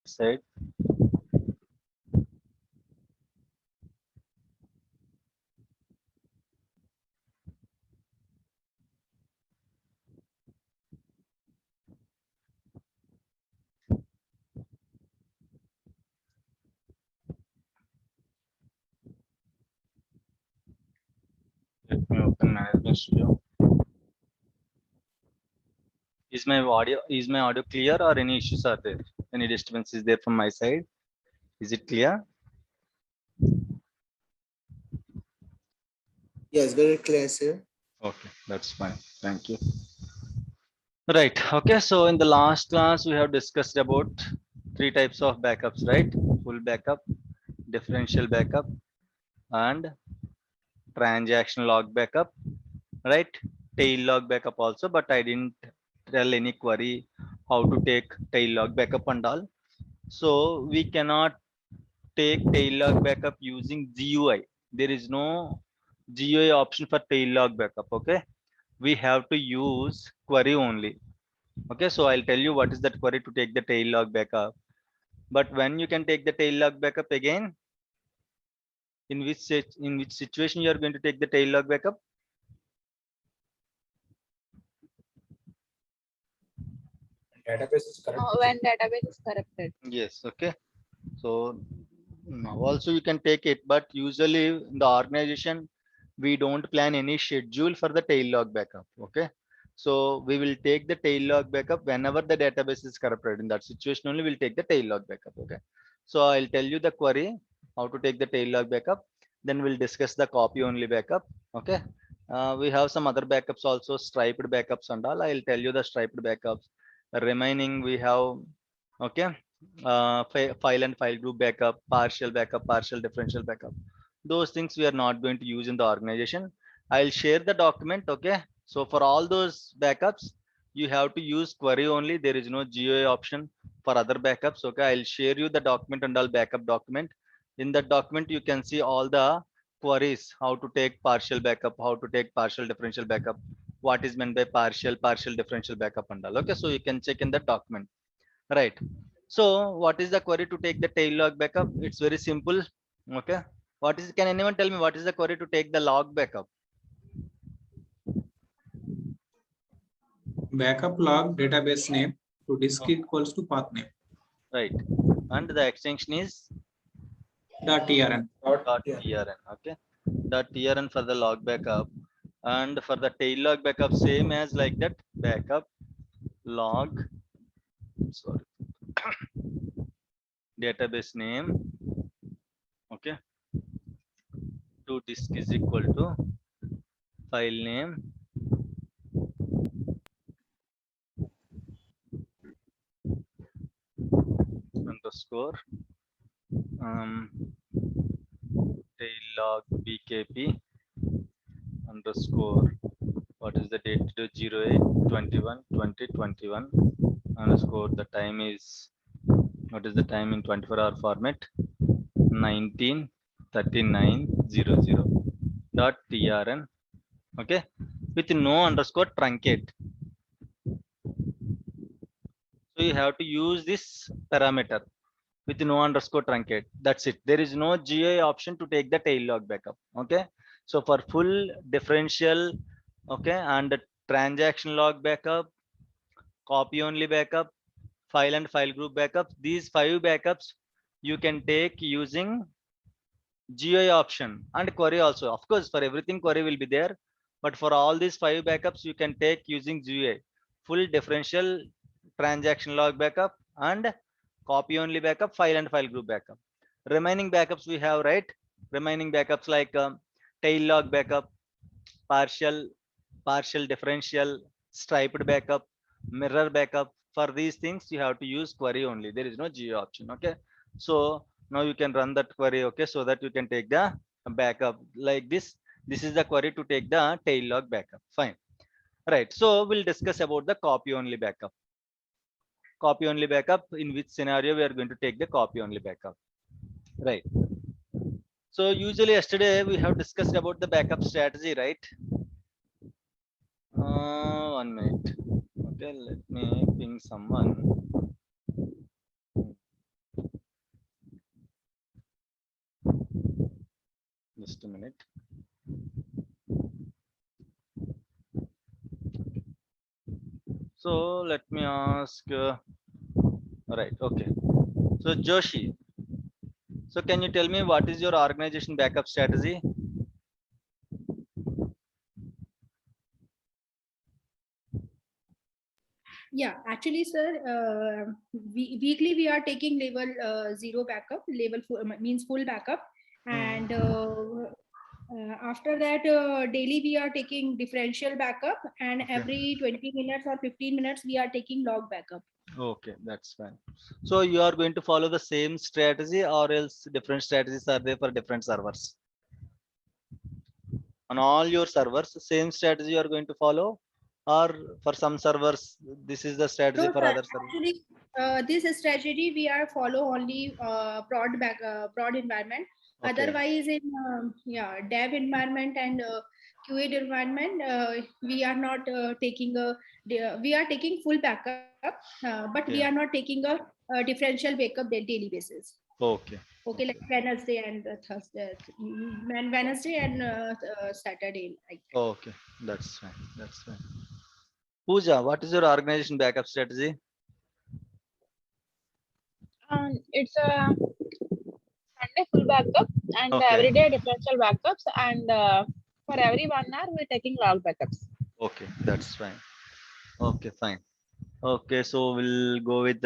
side. Let me open Management Studio. Is my audio clear, or any issues are there? Any disturbance is there from my side? Is it clear? Yes, very clear, sir. Okay, that's fine. Thank you. Right. Okay. So in the last class, we have discussed about three types of backups, right? Full backup, differential backup, and transaction log backup, right? Tail log backup also, but I didn't tell any query how to take tail log backup and all. So we cannot take tail log backup using GUI. There is no GUI option for tail log backup. Okay. We have to use query only. Okay. So I'll tell you what is that query to take the tail log backup. But when you can take the tail log backup again, in which situation you are going to take the tail log backup? Database is correct. When database is corrupted. Yes. Okay. So now also you can take it, but usually in the organization we don't plan any schedule for the tail log backup. Okay. So we will take the tail log backup whenever the database is corrupted. In that situation only we'll take the tail log backup. Okay. So I'll tell you the query how to take the tail log backup. Then we'll discuss the copy only backup. Okay. We have some other backups also, striped backups and all. I'll tell you the striped backups. Remaining we have, okay, file and file group backup, partial differential backup. Those things we are not going to use in the organization. I'll share the document. Okay. So for all those backups, you have to use query only. There is no GUI option for other backups. Okay. I'll share you the document and all backup document. In that document, you can see all the queries, how to take partial backup, how to take partial differential backup, what is meant by partial differential backup and all. Okay. So you can check in the document. Right. So what is the query to take the tail log backup? It's very simple. Okay. Can anyone tell me what is the query to take the log backup? Backup log database name to disk equals to path name. Right. And the extension is .trn. .trn. Okay. .trn for the log backup. And for the tail log backup, same as like that, backup log, sorry, database name. Okay. To disk is equal to file name underscore tail log bkp underscore, what is the date to 08/21/2021 underscore, the time is, what is the time in 24-hour format, 19:39:00 dot trn. Okay, with no underscore truncate. So you have to use this parameter with no underscore truncate. That's it. There is no GUI option to take the tail log backup. Okay. So for full differential, okay, and the transaction log backup, copy only backup, file and file group backup, these 5 backups you can take using GUI option and query also. Of course, for everything query will be there, but for all these 5 backups you can take using GUI. Full differential, transaction log backup, and copy only backup, file and file group backup. Remaining backups we have, right? Remaining backups like tail log backup, partial differential, striped backup, mirror backup. For these things you have to use query only. There is no GUI option. Okay. So now you can run that query. Okay. So that you can take the backup like this. This is the query to take the tail log backup. Fine. Right. So we'll discuss about the copy only backup. Copy only backup, in which scenario we are going to take the copy only backup. Right. So usually yesterday we have discussed about the backup strategy, right? 1 minute. Okay, let me ping someone. a minute. So let me ask. Right. Okay. So Joshi. So can you tell me what is your organization backup strategy? Yeah, actually, sir, weekly we are taking level 0 backup, level means full backup, and after that, daily we are taking differential backup, and Okay. every 20 minutes or 15 minutes we are taking log backup. Okay, that's fine. So you are going to follow the same strategy, or else different strategies are there for different servers? On all your servers, same strategy you are going to follow, or for some servers, this is the strategy No, for sir, other servers? actually, this strategy we are follow only prod environment. Okay. Otherwise, in dev environment and QA environment, we are not taking we are taking full backup, but we are Okay. not taking a differential backup daily basis. Okay. Okay, like Wednesday and Thursday, Wednesday and Saturday. Like that. Okay, that's fine. That's fine. Pooja, what is your organization backup strategy? It's a Sunday full backup and Okay. everyday differential backups, and for every 1 hour we're taking log backups. Okay, that's fine. Okay, fine. Okay, so we'll go with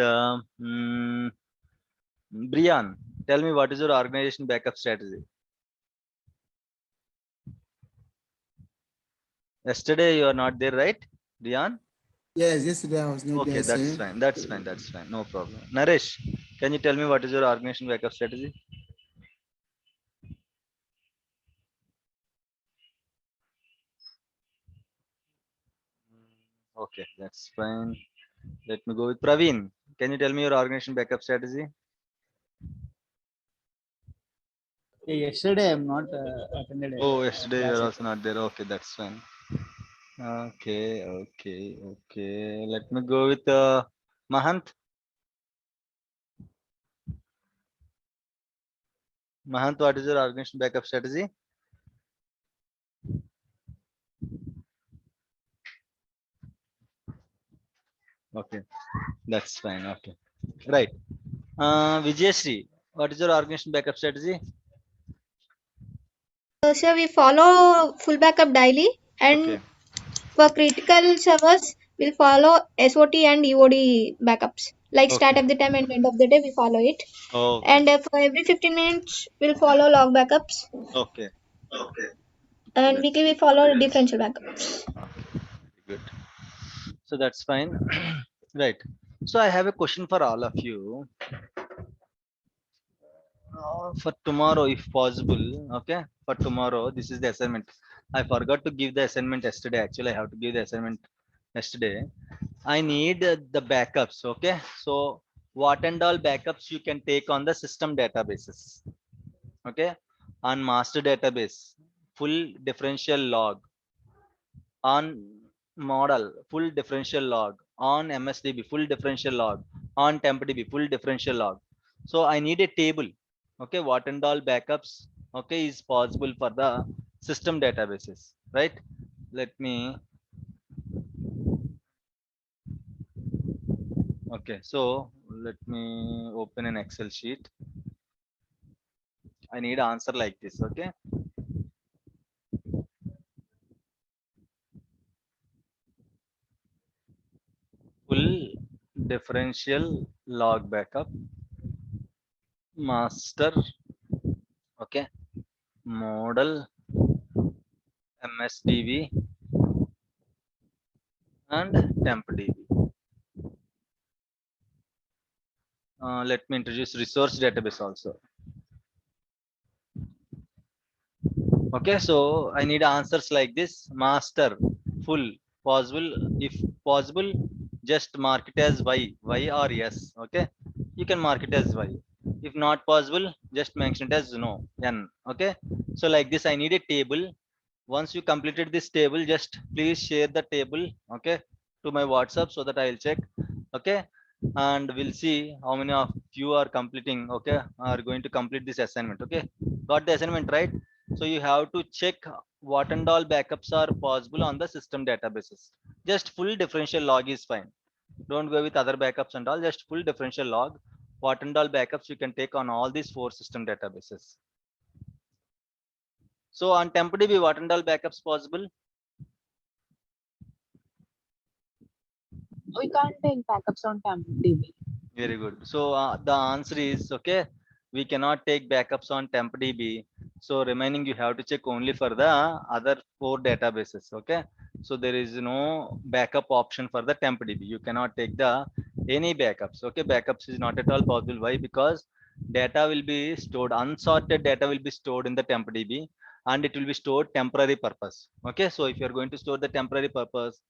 Brian. Tell me what is your organization backup strategy? Yesterday you are not there, right, Brian? Yes, yesterday I was not Okay, there, that's sir. fine. That's fine. That's fine. No problem. Naresh, can you tell me what is your organization backup strategy? Okay, that's fine. Let me go with Praveen. Can you tell me your organization backup strategy? Yesterday I'm not attended. Oh, yesterday you are Classes. also not there. Okay, that's fine. Okay, okay, okay. Let me go with Mahant. Mahant, what is your organization backup strategy? Okay, that's fine. Okay, right. Vijayashree, what is your organization backup strategy? So we follow full backup daily, Okay, and for critical servers, we'll follow SOT and EOD backups. Like start okay, of the time and end of the day, we follow it. okay, And for every 15 minutes, we'll follow log backups. okay. And That's weekly, we follow differential backups. okay. Good. So that's fine. Right. So I have a question for all of you. For tomorrow, if possible. Okay. For tomorrow, this is the assignment. I forgot to give the assignment yesterday. Actually, I have to give the assignment yesterday. I need the backups. Okay. So what and all backups you can take on the system databases. Okay. On master database, full differential log. On model, full differential log. On MSDB, full differential log. On TempDB, full differential log. So I need a table. Okay, what and all backups, okay, is possible for the system databases, right? Let me. Okay, so let me open an Excel sheet. I need answer like this. Okay, full differential log backup, master, okay, model, MSDB, and TempDB. Let me introduce resource database also. Okay, so I need answers like this. Master, full, possible, if possible, just mark it as Y or yes. Okay, you can mark it as Y. If not possible, just mention it as no, N. Okay, so like this, I need a table. Once you completed this table, just please share the table, okay, to my WhatsApp so that I will check. Okay, and we'll see how many of you are completing. Okay, are going to complete this assignment. Okay, got the assignment right? So you have to check what and all backups are possible on the system databases. Just full differential log is fine. Don't go with other backups and all, just full differential log. What and all backups you can take on all these 4 system databases. So on TempDB, what and all backups possible? We can't take backups on TempDB. Very good. So the answer is okay. We cannot take backups on TempDB. So remaining you have to check only for the other 4 databases. Okay. So there is no backup option for the TempDB. You cannot take the any backups. Okay. Backups is not at all possible. Why? Because data will be stored, unsorted data will be stored in the TempDB and it will be stored temporary purpose. Okay. So if you are going to store the temporary purpose,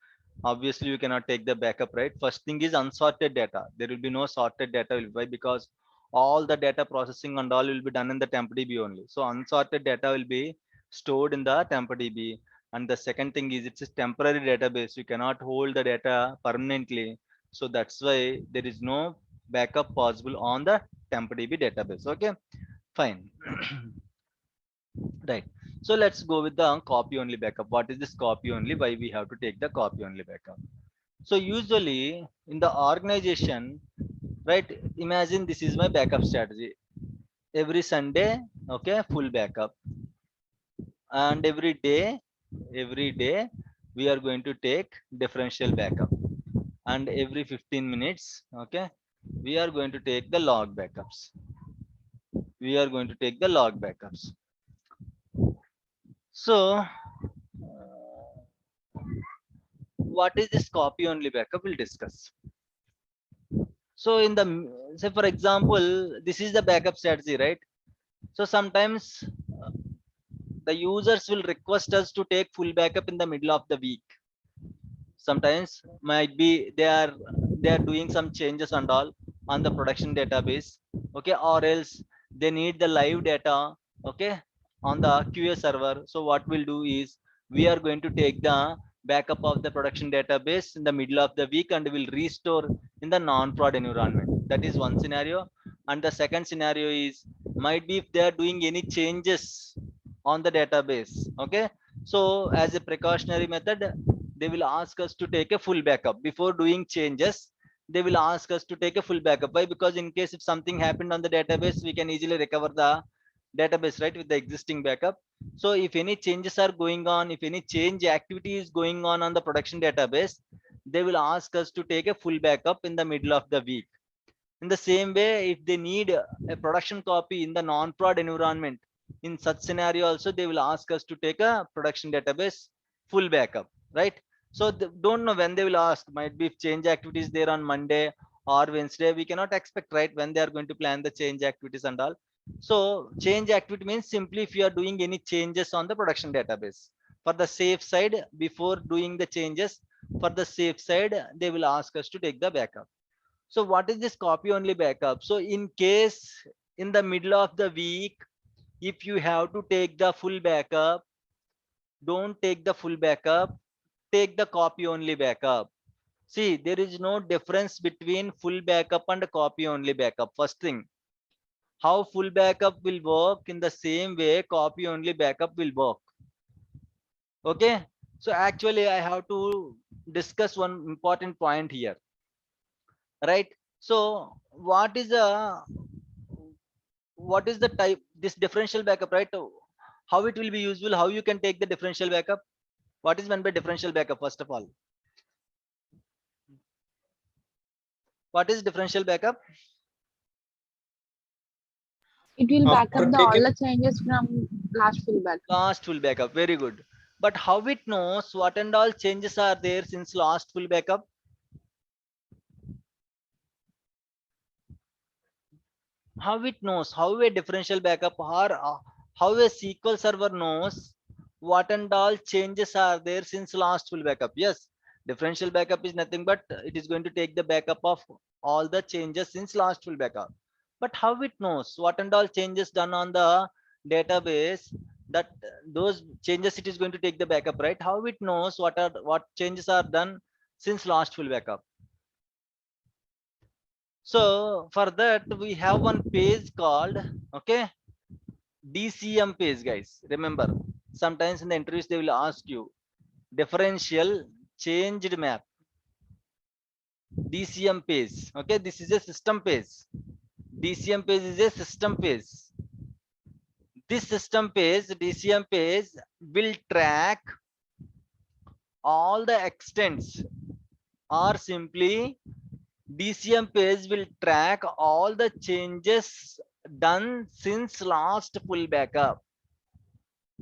obviously you cannot take the backup, right? First thing is unsorted data. There will be no sorted data. Why? Because all the data processing and all will be done in the TempDB only. So unsorted data will be stored in the TempDB. And the second thing is it's a temporary database. You cannot hold the data permanently. So that's why there is no backup possible on the TempDB database. Okay, fine. Right. So let's go with the copy only backup. What is this copy only? Why we have to take the copy only backup? So usually in the organization, right? Imagine this is my backup strategy. Every Sunday, okay, full backup, and every day we are going to take differential backup, and every 15 minutes, okay, we are going to take the log backups. We are going to take the log backups. So what is this copy only backup? We'll discuss. So in the say for example, this is the backup strategy, right? So sometimes the users will request us to take full backup in the middle of the week. Sometimes might be they are doing some changes and all on the production database, okay, or else they need the live data, okay, on the QA server. So what we'll do is we are going to take the backup of the production database in the middle of the week and will restore in the non-prod environment. That is one scenario. And the second scenario is might be if they are doing any changes on the database, okay, so as a precautionary method they will ask us to take a full backup before doing changes. They will ask us to take a full backup. Why? Because in case if something happened on the database, we can easily recover the database, right, with the existing backup. So if any changes are going on, if any change activity is going on the production database, they will ask us to take a full backup in the middle of the week. In the same way, if they need a production copy in the non-prod environment, in such scenario also they will ask us to take a production database full backup, right? So don't know when they will ask. Might be if change activities there on Monday or Wednesday, we cannot expect, right, when they are going to plan the change activities and all. So change activity means simply if you are doing any changes on the production database. For the safe side, before doing the changes, for the safe side, they will ask us to take the backup. So what is this copy only backup? So in case in the middle of the week, if you have to take the full backup, don't take the full backup, take the copy only backup. See, there is no difference between full backup and copy only backup. First thing, how full backup will work, in the same way copy only backup will work. Okay. So actually I have to discuss one important point here, right? So what is the type this differential backup, right? How it will be useful, how you can take the differential backup? What is meant by differential backup? First of all, what is differential backup? It will back After up all taking the changes from last full backup. Last full backup, very good. But how it knows what and all changes are there since last full backup? How it knows, how a differential backup or how a SQL server knows what and all changes are there since last full backup? Yes, differential backup is nothing but it is going to take the backup of all the changes since last full backup. But how it knows what and all changes done on the database, that those changes it is going to take the backup, right? How it knows what changes are done since last full backup? So for that we have one page called, okay, DCM page, guys. Remember, sometimes in the interviews they will ask you differential changed map. DCM page. Okay, this is a system page. DCM page is a system page. This system page, DCM page, will track all the extents, or simply DCM page will track all the changes done since last full backup.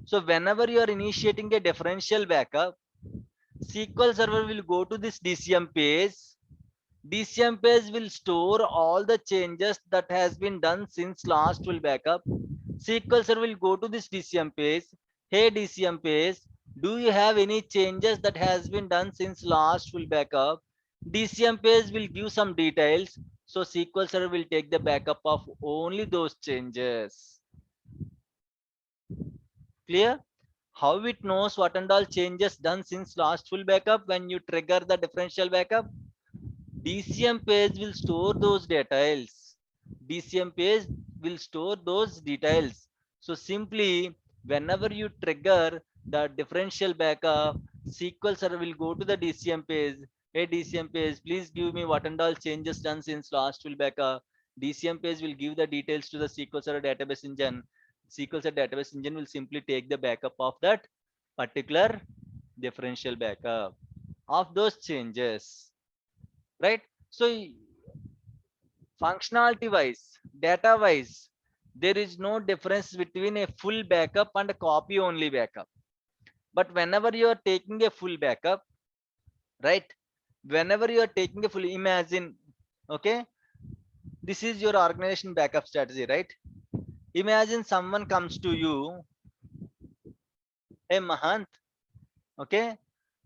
So whenever you are initiating a differential backup, SQL Server will go to this DCM page. DCM page will store all the changes that has been done since last full backup. SQL Server will go to this DCM page. Hey DCM page, do you have any changes that has been done since last full backup? DCM page will give some details. So SQL Server will take the backup of only those changes. Clear? How it knows what and all changes done since last full backup when you trigger the differential backup? DCM page will store those details. DCM page will store those details. So simply, whenever you trigger the differential backup, SQL Server will go to the DCM page. Hey DCM page, please give me what and all changes done since last full backup. DCM page will give the details to the SQL Server database engine. SQL Server database engine will simply take the backup of that particular differential backup of those changes. Right? So functionality wise, data wise, there is no difference between a full backup and a copy only backup. But whenever you are taking a full backup, right? Whenever you are taking a full, imagine, okay, this is your organization backup strategy, right? Imagine someone comes to you, hey Mahant, okay,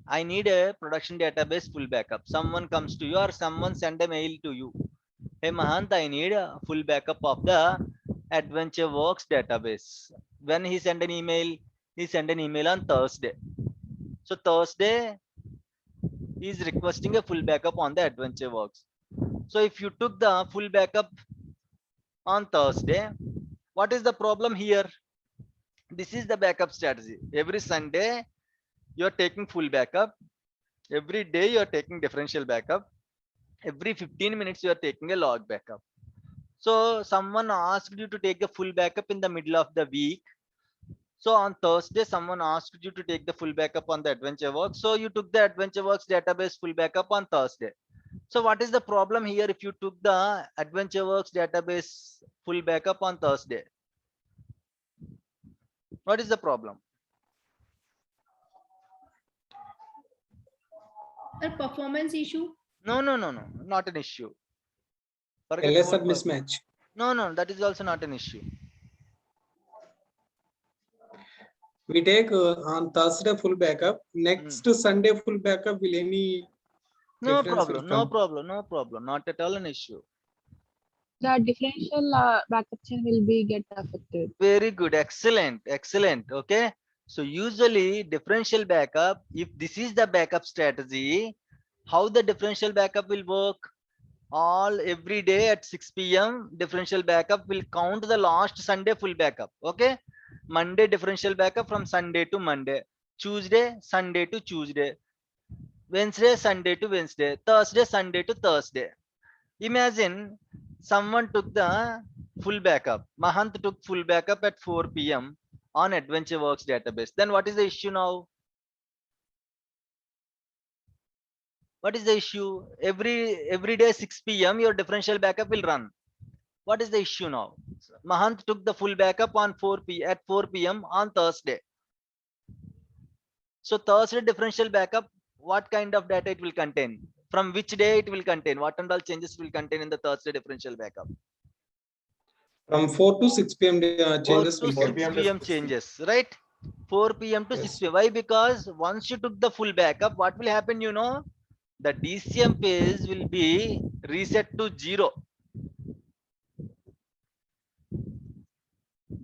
I need a production database full backup. Someone comes to you or someone send a mail to you. Hey Mahant, I need a full backup of the AdventureWorks database. When he sent an email, he sent an email on Thursday. So Thursday, he is requesting a full backup on the AdventureWorks. So if you took the full backup on Thursday, what is the problem here? This is the backup strategy. Every Sunday, you are taking full backup. Every day, you are taking differential backup. Every 15 minutes, you are taking a log backup. So someone asked you to take the full backup in the middle of the week. So on Thursday, someone asked you to take the full backup on the AdventureWorks. So you took the AdventureWorks database full backup on Thursday. So what is the problem here if you took the AdventureWorks database full backup on Thursday? What is the problem? Sir, performance issue. No, not an issue. Forget LSR about mismatch. no, that is also not an issue. We take on Thursday full backup. Next Sunday full backup, will any No difference will problem, come? not at all an issue. The differential backup chain will be get affected. Very good, excellent. Okay, so usually differential backup, if this is the backup strategy, how the differential backup will work? Every day at 6 p.m. differential backup will count the last Sunday full backup. Okay, Monday differential backup from Sunday to Monday, Tuesday Sunday to Tuesday, Wednesday Sunday to Wednesday, Thursday Sunday to Thursday. Imagine someone took the full backup. Mahant took full backup at 4 p.m. on AdventureWorks database. Then what is the issue now? What is the issue? Every day 6 p.m. your differential backup will run. What is the issue now? Mahant took the full backup on 4 p.m. on Thursday. So Thursday differential backup, what kind of data it will contain? From which day it will contain? What and all changes will contain in the Thursday differential backup? From 4 to 6 p.m. 4 changes to will 6 come. p.m. changes, right? 4 p.m. to 6 p.m. Why? Because once you took the full backup, what will happen? You know, the DCM page will be reset to 0.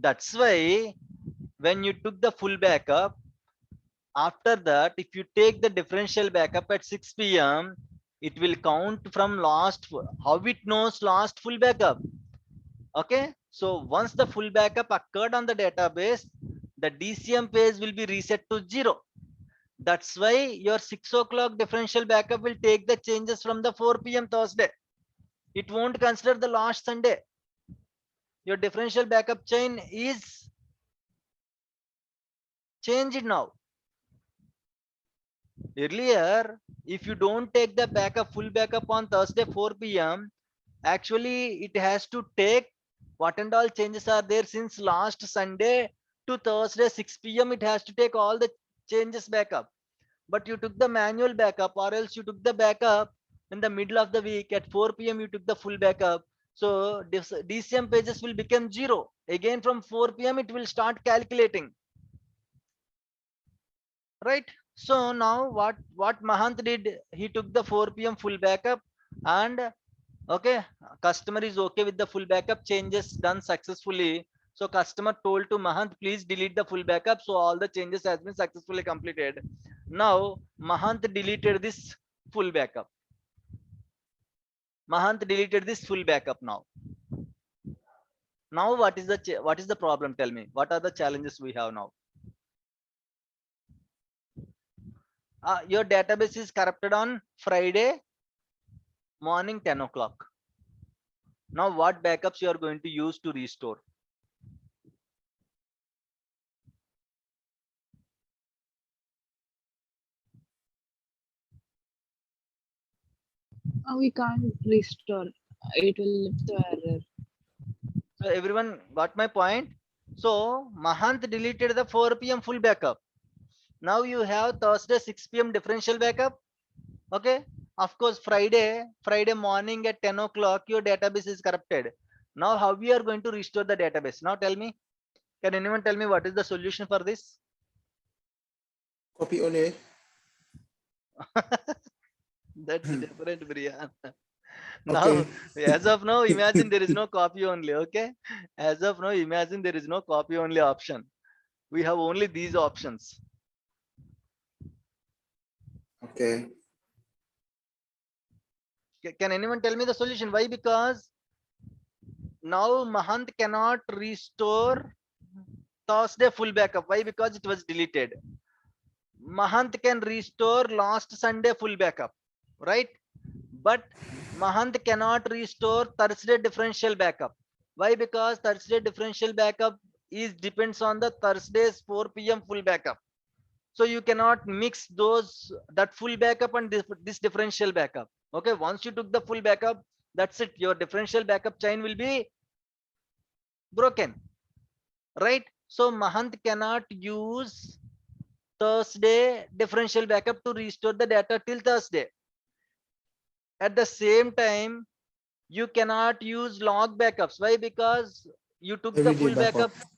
That's why when you took the full backup, after that, if you take the differential backup at 6 p.m., it will count from last. How it knows last full backup? Okay, So once the full backup occurred on the database, the DCM page will be reset to 0. That's why your 6 o'clock differential backup will take the changes from the 4 p.m. Thursday. It won't consider the last Sunday. Your differential backup chain is changed now. Earlier, if you don't take the backup, full backup on Thursday 4 p.m., actually it has to take what and all changes are there since last Sunday to Thursday 6 p.m. It has to take all the changes backup. But you took the manual backup, or else you took the backup in the middle of the week at 4 p.m. you took the full backup. So DCM pages will become 0. Again from 4 p.m. it will start calculating. Right? So now what Mahant did, he took the 4 p.m. full backup, and okay, customer is okay with the full backup, changes done successfully. So customer told to Mahant, please delete the full backup. So all the changes has been successfully completed. Now Mahant deleted this full backup. Mahant deleted this full backup now. Now what is the problem? Tell me, what are the challenges we have now? Your database is corrupted on Friday morning 10 o'clock. Now what backups you are going to use to restore? We can't restore. It will lift the error. So everyone got my point? So Mahant deleted the 4 p.m. full backup. Now you have Thursday 6 p.m. differential backup. Okay. Of course, Friday morning at 10 o'clock, your database is corrupted. Now how we are going to restore the database? Now tell me. Can anyone tell me what is the solution for this? Copy only. That's different, Brian. Okay. Now, as of now, imagine there is no copy only. Okay. As of now, imagine there is no copy only option. We have only these options. Okay. Can anyone tell me the solution? Why? Because now Mahant cannot restore Thursday full backup. Why? Because it was deleted. Mahant can restore last Sunday full backup, right? But Mahant cannot restore Thursday differential backup. Why? Because Thursday differential backup is depends on the Thursday's 4 p.m. full backup. So you cannot mix that full backup and this differential backup. Okay, once you took the full backup, that's it. Your differential backup chain will be broken, right? So Mahant cannot use Thursday differential backup to restore the data till Thursday. At the same time, you cannot use log backups. Why? Because you took the Everyday full backup. backup.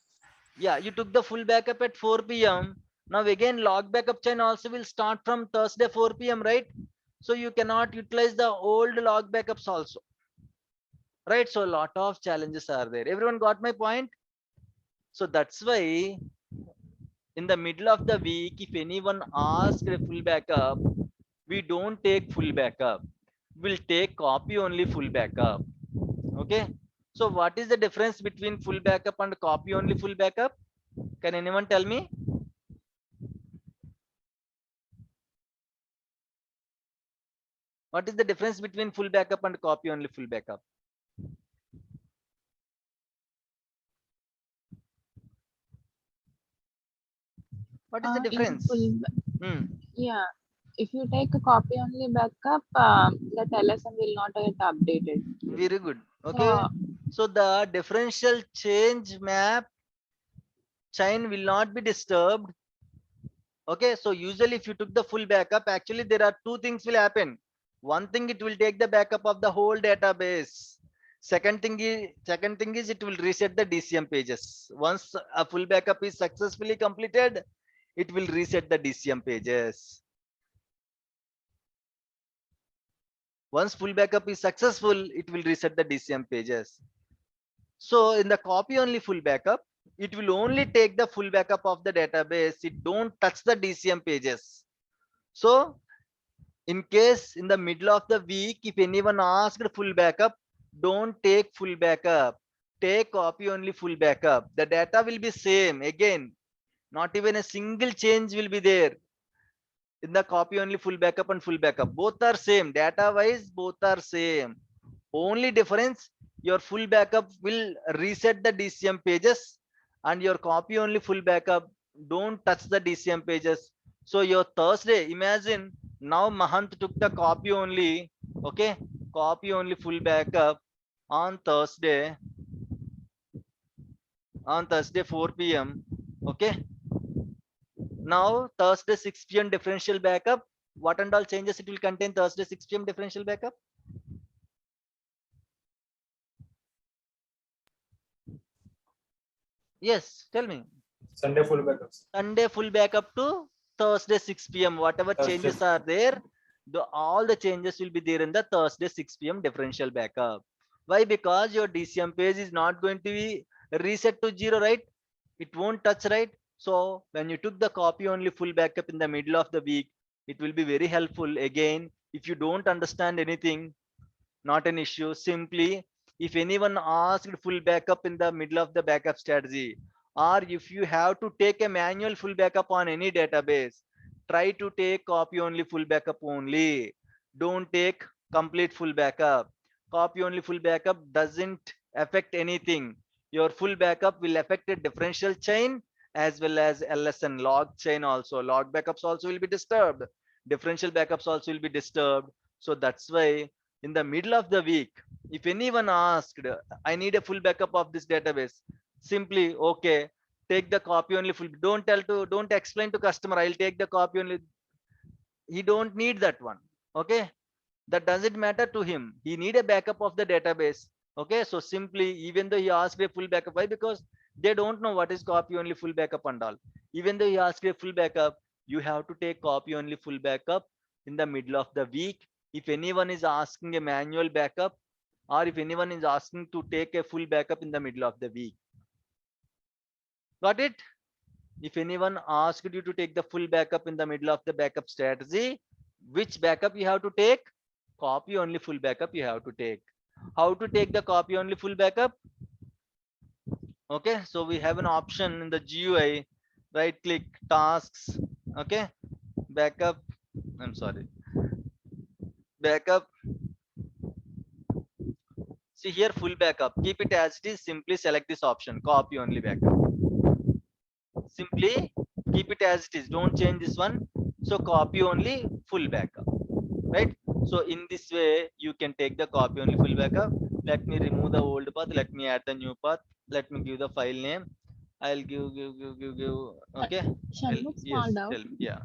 Yeah, you took the full backup at 4 p.m. Now again, log backup chain also will start from Thursday 4 p.m. right? So you cannot utilize the old log backups also, right? So a lot of challenges are there. Everyone got my point? So that's why in the middle of the week, if anyone asks a full backup, we don't take full backup. We'll take copy only full backup. Okay. So what is the difference between full backup and copy only full backup? Can anyone tell me? What is the difference between full backup and copy only full backup? What is the In difference? yeah, if you take a copy only backup, the LSM will not get updated. Very good. Okay. So the differential change map chain will not be disturbed. Okay. So usually if you took the full backup, actually there are two things will happen. One thing, it will take the backup of the whole database. Second thing is it will reset the DCM pages. Once a full backup is successfully completed, it will reset the DCM pages. Once full backup is successful, it will reset the DCM pages. So in the copy only full backup, it will only take the full backup of the database. It don't touch the DCM pages. So in case in the middle of the week, if anyone asked full backup, don't take full backup. take copy only full backup, the data will be same again. Not even a single change will be there in the copy only full backup and full backup. Both are same. Data wise, both are same. Only difference, your full backup will reset the DCM pages and your copy only full backup don't touch the DCM pages. So your Thursday, imagine now Mahant took the copy only, okay, copy only full backup on Thursday 4 p.m. Okay. Now Thursday 6 p.m. differential backup. What and all changes it will contain Thursday 6 p.m. differential backup? Yes, tell me. Sunday full backups. Sunday full backup to Thursday 6 p.m. Whatever Thursday. changes are there, all the changes will be there in the Thursday 6 p.m. differential backup. Why? Because your DCM page is not going to be reset to 0, right? It won't touch, right? So when you took the copy only full backup in the middle of the week, it will be very helpful. Again, if you don't understand anything, not an issue. Simply, if anyone asked full backup in the middle of the backup strategy, or if you have to take a manual full backup on any database, try to take copy only full backup only. Don't take complete full backup. Copy only full backup doesn't affect anything. Your full backup will affect a differential chain as well as LSN log chain also. Log backups also will be disturbed. Differential backups also will be disturbed. So that's why in the middle of the week, if anyone asked, I need a full backup of this database, simply, okay, take the copy only full. Don't explain to customer, I'll take the copy only. He don't need that one. Okay. That doesn't matter to him. He need a backup of the database. Okay. So simply, even though he asked a full backup, why? Because they don't know what is copy only full backup and all. Even though he asked a full backup, you have to take copy only full backup in the middle of the week. If anyone is asking a manual backup, or if anyone is asking to take a full backup in the middle of the week. Got it? If anyone asked you to take the full backup in the middle of the backup strategy, which backup you have to take? Copy only full backup you have to take. How to take the copy only full backup? Okay, so we have an option in the GUI, right click, tasks, okay, backup, I'm sorry, backup. See here, full backup, keep it as it is. Simply select this option, copy only backup. Simply keep it as it is, don't change this one. So copy only full backup, right? So in this way you can take the copy only full backup. Let me remove the old path, let me add the new path, let me give the file name. I'll give okay. Shanmugh, small Yes, doubt. tell me. Yeah,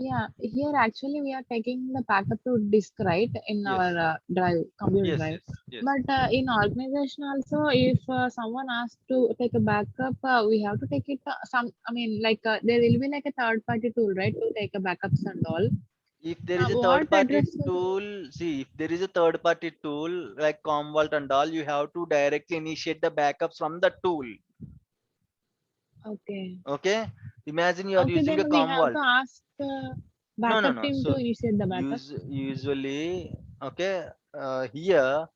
Yeah, here actually we are taking the backup to disk, right, in yes, our drive, computer yes, drive. yes. But in organization also, if someone asks to take a backup, we have to take it. I mean, like there will be like a third party tool, right, to take a backups and all. If there is a What third party address? tool, see, if there is a third party tool like Commvault and all, you have to directly initiate the backups from the tool. Okay. Okay, imagine you are Okay, using a then we have Commvault. to ask backup No. team to So initiate the backup. usually, okay, here,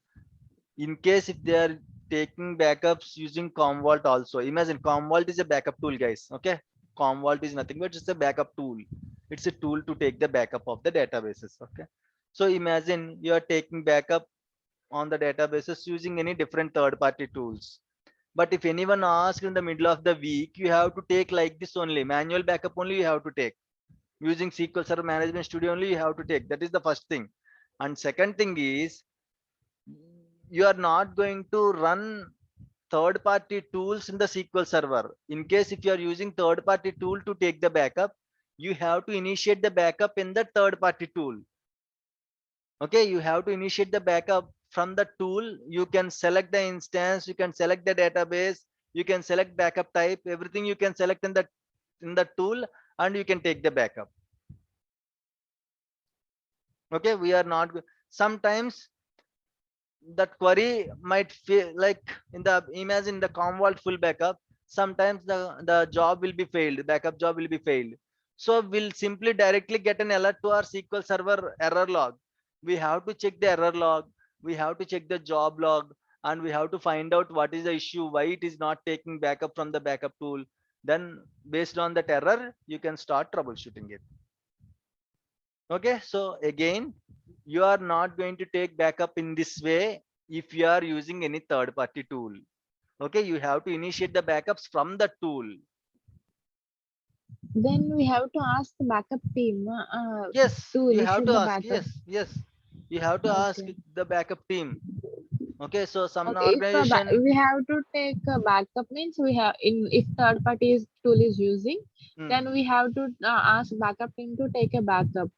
in case if they are taking backups using Commvault also, imagine Commvault is a backup tool, guys. Okay, Commvault is nothing but just a backup tool. It's a tool to take the backup of the databases. Okay, so imagine you are taking backup on the databases using any different third-party tools. But if anyone asks in the middle of the week, you have to take like this only, manual backup only you have to take. Using SQL Server Management Studio only you have to take. That is the first thing. And second thing is, you are not going to run third party tools in the SQL Server. In case if you are using third party tool to take the backup, you have to initiate the backup in the third party tool. Okay, you have to initiate the backup from the tool. You can select the instance, you can select the database, you can select backup type, everything you can select in the tool, and you can take the backup. Okay, we are not sometimes that query might feel like in the imagine the Commvault full backup, sometimes the job will be failed, backup job will be failed. So we'll simply directly get an alert to our SQL Server error log. We have to check the error log, we have to check the job log, and we have to find out what is the issue, why it is not taking backup from the backup tool. Then based on that error, you can start troubleshooting it. Okay, so again, you are not going to take backup in this way if you are using any third party tool. Okay, you have to initiate the backups from the tool. Then we have to ask the backup team Yes, to you have initiate to the ask. backup. Yes, you have to ask Okay. the backup team. Okay, so some Okay, if organization. we have to take a backup means we have in if third party tool is using, then we have to ask backup team to take a backup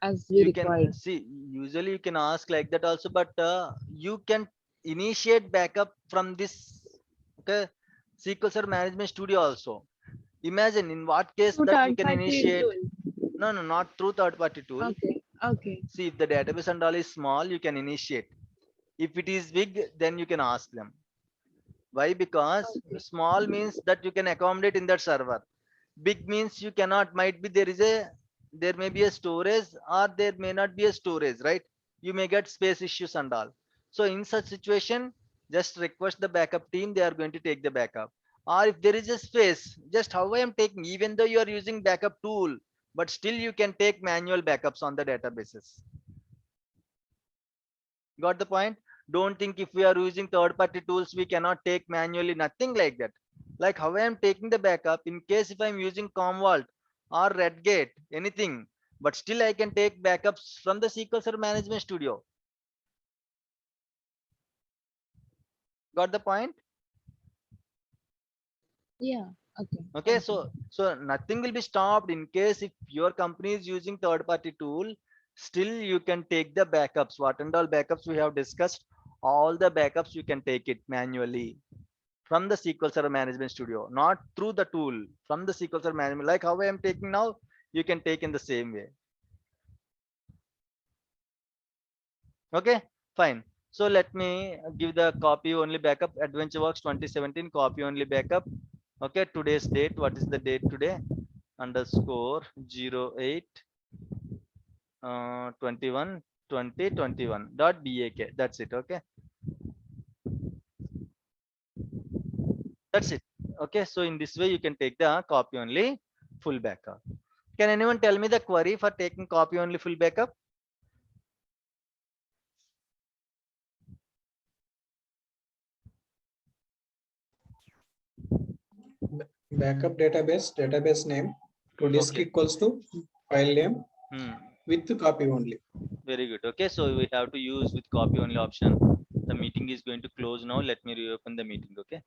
as we You can required. see, usually you can ask like that also, but you can initiate backup from this, okay, SQL Server Management Studio also. Imagine in what case To that you third can party initiate. tool. No, not through third party tool. Okay. Okay. See, if the database and all is small, you can initiate. If it is big, then you can ask them. Why? Because Okay. small means that you can accommodate in that server. Big means you cannot. Might be there may be a storage, or there may not be a storage, right? You may get space issues and all. So in such situation, just request the backup team. They are going to take the backup. Or if there is a space, just how I am taking, even though you are using backup tool, but still you can take manual backups on the databases. Got the point? Don't think if we are using third party tools, we cannot take manually, nothing like that. Like how I am taking the backup in case if I'm using Commvault or Redgate, anything, but still I can take backups from the SQL Server Management Studio. Got the point? Yeah. Okay. Okay, Thank you. so nothing will be stopped in case if your company is using third party tool, still you can take the backups. What and all backups we have discussed, all the backups you can take it manually from the SQL Server Management Studio, not through the tool, from the SQL Server Management. Like how I am taking now, you can take in the same way. Okay, fine. So let me give the copy only backup. AdventureWorks 2017 copy only backup. Okay, today's date. What is the date today? Underscore 08 21 2021 dot BAK. That's it. Okay, that's it. Okay, so in this way you can take the copy only full backup. Can anyone tell me the query for taking copy only full backup? Backup database name to disk Okay. equals to file name with copy only. Very good. Okay, so we have to use with copy only option. The meeting is going to close now. Let me reopen the meeting. Okay.